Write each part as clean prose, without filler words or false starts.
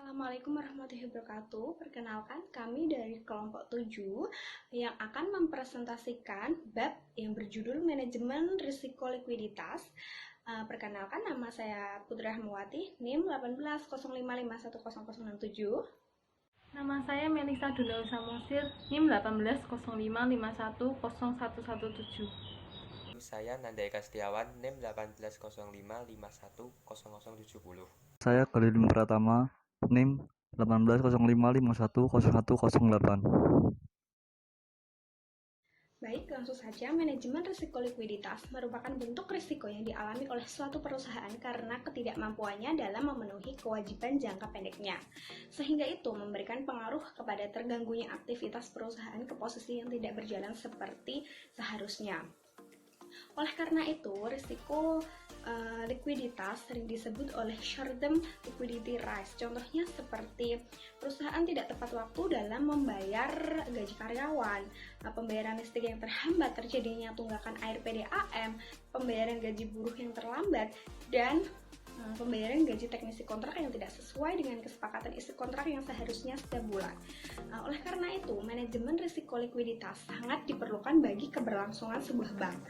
Assalamualaikum warahmatullahi wabarakatuh. Perkenalkan, kami dari kelompok 7 yang akan mempresentasikan bab yang berjudul Manajemen Risiko Likuiditas. Perkenalkan, nama saya Putri Rahmawati, NIM 1805510067. Nama saya Melisa Dula Samosir, NIM 1805510117. Saya Nanda Eka Setiawan, NIM 1805510070. Saya Khalidin Pratama, NIM 1805510108. Baik, langsung saja. Manajemen risiko likuiditas merupakan bentuk risiko yang dialami oleh suatu perusahaan karena ketidakmampuannya dalam memenuhi kewajiban jangka pendeknya, sehingga itu memberikan pengaruh kepada terganggunya aktivitas perusahaan ke posisi yang tidak berjalan seperti seharusnya. Oleh karena itu, risiko likuiditas sering disebut oleh short-term liquidity risk. Contohnya seperti perusahaan tidak tepat waktu dalam membayar gaji karyawan, pembayaran listrik yang terhambat, terjadinya tunggakan air PDAM, pembayaran gaji buruh yang terlambat, dan pembayaran gaji teknisi kontrak yang tidak sesuai dengan kesepakatan isi kontrak yang seharusnya setiap bulan. Oleh karena itu, manajemen risiko likuiditas sangat diperlukan bagi keberlangsungan sebuah bank.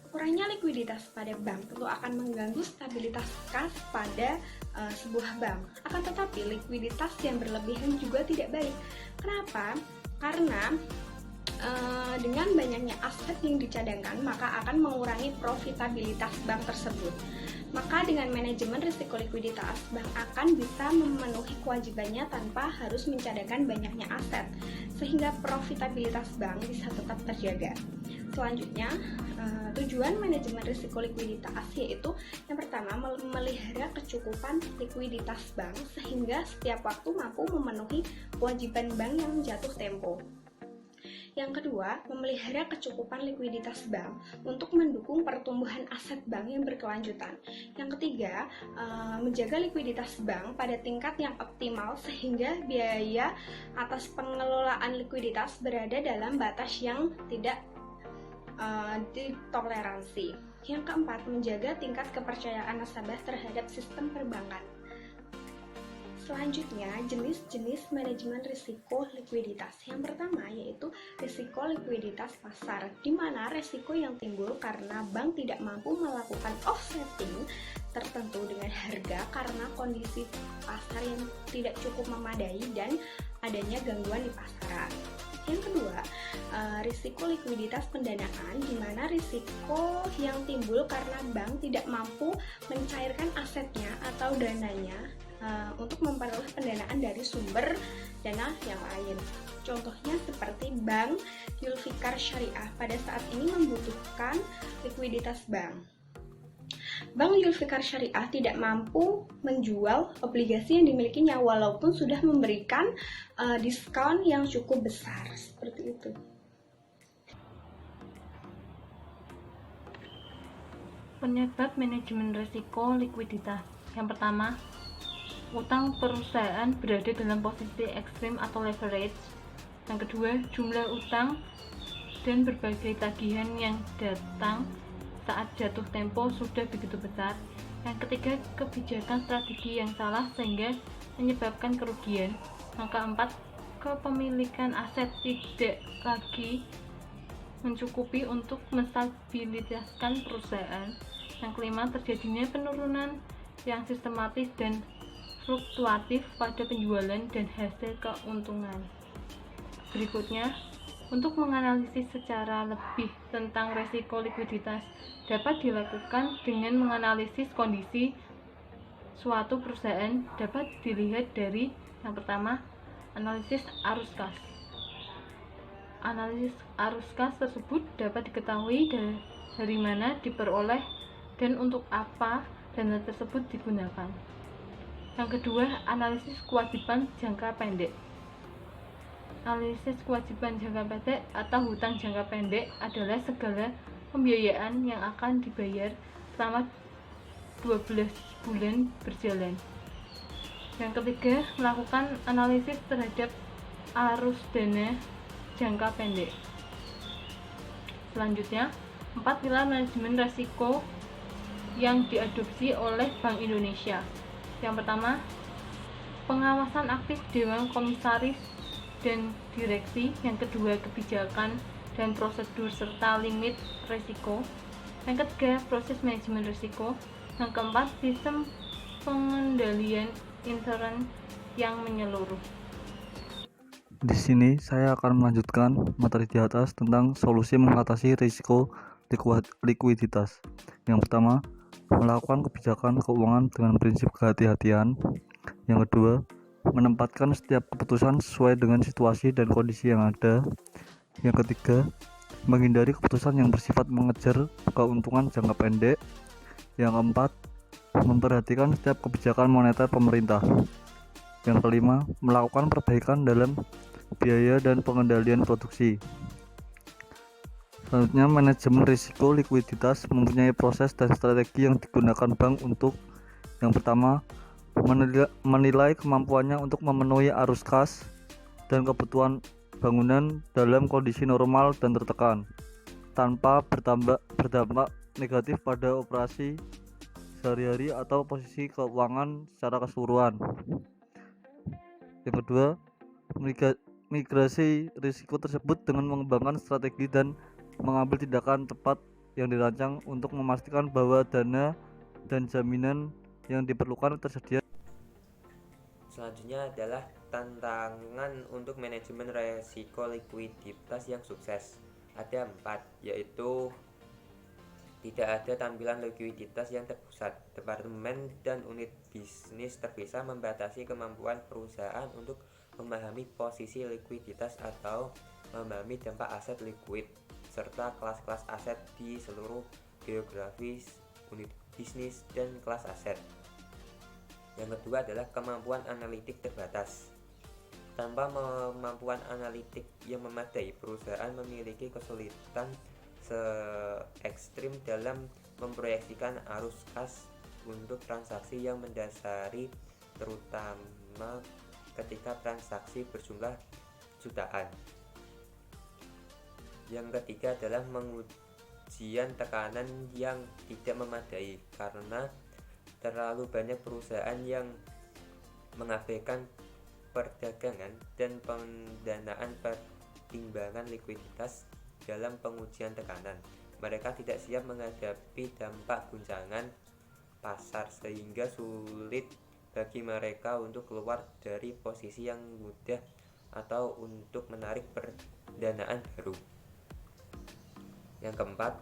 Kurangnya likuiditas pada bank tentu akan mengganggu stabilitas kas pada sebuah bank. Akan tetapi likuiditas yang berlebihan juga tidak baik. Kenapa? Karena dengan banyaknya aset yang dicadangkan, maka akan mengurangi profitabilitas bank tersebut. Maka dengan manajemen risiko likuiditas, bank akan bisa memenuhi kewajibannya tanpa harus mencadangkan banyaknya aset, sehingga profitabilitas bank bisa tetap terjaga. Selanjutnya, tujuan manajemen risiko likuiditas yaitu yang pertama, memelihara kecukupan likuiditas bank sehingga setiap waktu mampu memenuhi kewajiban bank yang jatuh tempo. Yang kedua, memelihara kecukupan likuiditas bank untuk mendukung pertumbuhan aset bank yang berkelanjutan. Yang ketiga, menjaga likuiditas bank pada tingkat yang optimal sehingga biaya atas pengelolaan likuiditas berada dalam batas yang tidak ditoleransi. Yang keempat, menjaga tingkat kepercayaan nasabah terhadap sistem perbankan. Selanjutnya, jenis-jenis manajemen risiko likuiditas. Yang pertama yaitu risiko likuiditas pasar, di mana risiko yang timbul karena bank tidak mampu melakukan offsetting tertentu dengan harga karena kondisi pasar yang tidak cukup memadai dan adanya gangguan di pasaran. Yang kedua, risiko likuiditas pendanaan, di mana risiko yang timbul karena bank tidak mampu mencairkan asetnya atau dananya untuk memperoleh pendanaan dari sumber dana yang lain. Contohnya seperti Bank Yulfikar Syariah pada saat ini membutuhkan likuiditas bank. Bank Yulfikar Syariah tidak mampu menjual obligasi yang dimilikinya walaupun sudah memberikan diskon yang cukup besar, seperti itu. Penyebab manajemen risiko likuiditas. Yang pertama, utang perusahaan berada dalam posisi ekstrim atau leverage. Yang kedua, jumlah utang dan berbagai tagihan yang datang saat jatuh tempo sudah begitu besar. Yang ketiga, kebijakan strategi yang salah sehingga menyebabkan kerugian. Yang keempat, kepemilikan aset tidak lagi mencukupi untuk menstabiliskan perusahaan. Yang kelima, terjadinya penurunan yang sistematis dan fluktuatif pada penjualan dan hasil keuntungan. Berikutnya, untuk menganalisis secara lebih tentang risiko likuiditas dapat dilakukan dengan menganalisis kondisi suatu perusahaan. Dapat dilihat dari yang pertama, analisis arus kas. Analisis arus kas tersebut dapat diketahui dari mana diperoleh dan untuk apa dana tersebut digunakan. Yang kedua, analisis kewajiban jangka pendek. Analisis kewajiban jangka pendek atau hutang jangka pendek adalah segala pembiayaan yang akan dibayar selama 12 bulan berjalan. Yang ketiga, melakukan analisis terhadap arus dana jangka pendek. Selanjutnya, 4 pilar manajemen risiko yang diadopsi oleh Bank Indonesia. Yang pertama, pengawasan aktif Dewan Komisaris dan Direksi. Yang kedua, kebijakan dan prosedur serta limit risiko. Yang ketiga, proses manajemen risiko. Yang keempat, sistem pengendalian intern yang menyeluruh. Di sini saya akan melanjutkan materi di atas tentang solusi mengatasi risiko likuiditas. Yang pertama, melakukan kebijakan keuangan dengan prinsip kehati-hatian. Yang kedua, menempatkan setiap keputusan sesuai dengan situasi dan kondisi yang ada. Yang ketiga, menghindari keputusan yang bersifat mengejar keuntungan jangka pendek. Yang keempat, memperhatikan setiap kebijakan moneter pemerintah. Yang kelima, melakukan perbaikan dalam biaya dan pengendalian produksi. Selanjutnya, manajemen risiko likuiditas mempunyai proses dan strategi yang digunakan bank untuk: yang pertama, menilai kemampuannya untuk memenuhi arus kas dan kebutuhan bangunan dalam kondisi normal dan tertekan, tanpa berdampak negatif pada operasi sehari-hari atau posisi keuangan secara keseluruhan. Yang kedua, migrasi risiko tersebut dengan mengembangkan strategi dan mengambil tindakan tepat yang dirancang untuk memastikan bahwa dana dan jaminan yang diperlukan tersedia. Selanjutnya adalah tantangan untuk manajemen resiko likuiditas yang sukses. Ada 4, yaitu tidak ada tampilan likuiditas yang terpusat. Departemen dan unit bisnis terpisah membatasi kemampuan perusahaan untuk memahami posisi likuiditas atau memahami dampak aset likuid serta kelas-kelas aset di seluruh geografis unit bisnis dan kelas aset. Yang kedua adalah kemampuan analitik terbatas. Tanpa kemampuan analitik yang memadai, perusahaan memiliki kesulitan se-ekstrim dalam memproyeksikan arus kas untuk transaksi yang mendasari, terutama ketika transaksi berjumlah jutaan. Yang ketiga adalah pengujian tekanan yang tidak memadai, karena terlalu banyak perusahaan yang mengabaikan perdagangan dan pendanaan pertimbangan likuiditas dalam pengujian tekanan. Mereka tidak siap menghadapi dampak guncangan pasar sehingga sulit bagi mereka untuk keluar dari posisi yang mudah atau untuk menarik pendanaan baru. Yang keempat,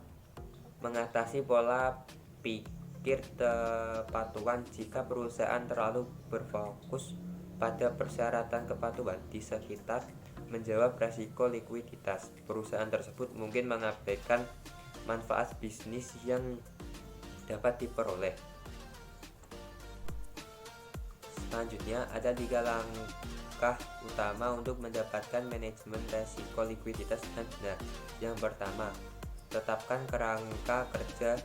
mengatasi pola pikir kepatuhan. Jika perusahaan terlalu berfokus pada persyaratan kepatuhan di sekitar menjawab risiko likuiditas, perusahaan tersebut mungkin mengabaikan manfaat bisnis yang dapat diperoleh. Selanjutnya ada 3 langkah utama untuk mendapatkan manajemen risiko likuiditas yang benar. Yang pertama, tetapkan kerangka kerja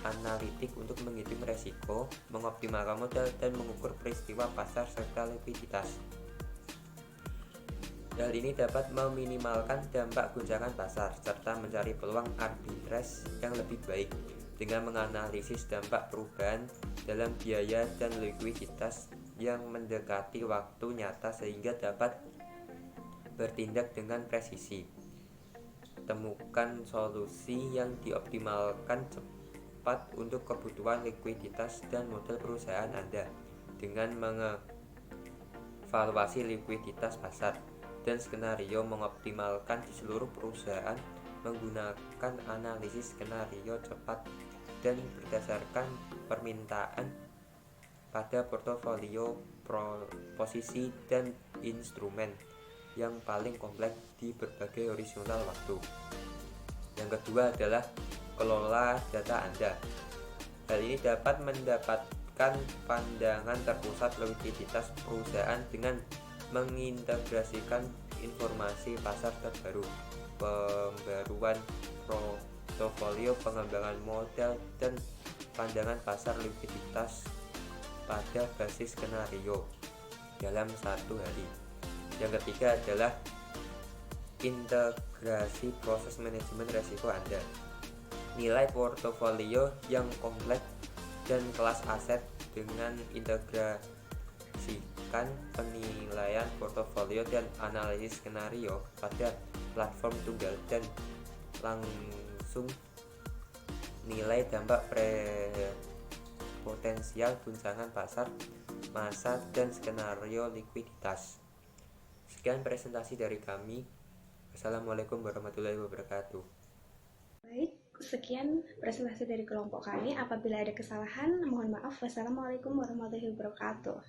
analitik untuk menghitung risiko, mengoptimalkan modal, dan mengukur peristiwa pasar serta likuiditas. Hal ini dapat meminimalkan dampak guncangan pasar serta mencari peluang arbitrase yang lebih baik dengan menganalisis dampak perubahan dalam biaya dan likuiditas yang mendekati waktu nyata sehingga dapat bertindak dengan presisi. Temukan solusi yang dioptimalkan cepat untuk kebutuhan likuiditas dan modal perusahaan Anda dengan mengevaluasi likuiditas pasar dan skenario mengoptimalkan di seluruh perusahaan menggunakan analisis skenario cepat dan berdasarkan permintaan pada portofolio posisi dan instrumen yang paling kompleks di berbagai horizontal waktu. Yang kedua adalah kelola data Anda. Hal ini dapat mendapatkan pandangan terpusat likuiditas perusahaan dengan mengintegrasikan informasi pasar terbaru, pembaruan portofolio, pengembangan modal, dan pandangan pasar likuiditas pada basis skenario dalam satu hari. Yang ketiga adalah integrasi proses manajemen risiko Anda. Nilai portofolio yang kompleks dan kelas aset dengan integrasi mendistribusikan penilaian portofolio dan analisis skenario pada platform tunggal dan langsung nilai dampak potensial guncangan pasar, masa, dan skenario likuiditas. Sekian presentasi dari kami. Wassalamualaikum warahmatullahi wabarakatuh. Baik, sekian presentasi dari kelompok kami. Apabila ada kesalahan, mohon maaf. Wassalamualaikum warahmatullahi wabarakatuh.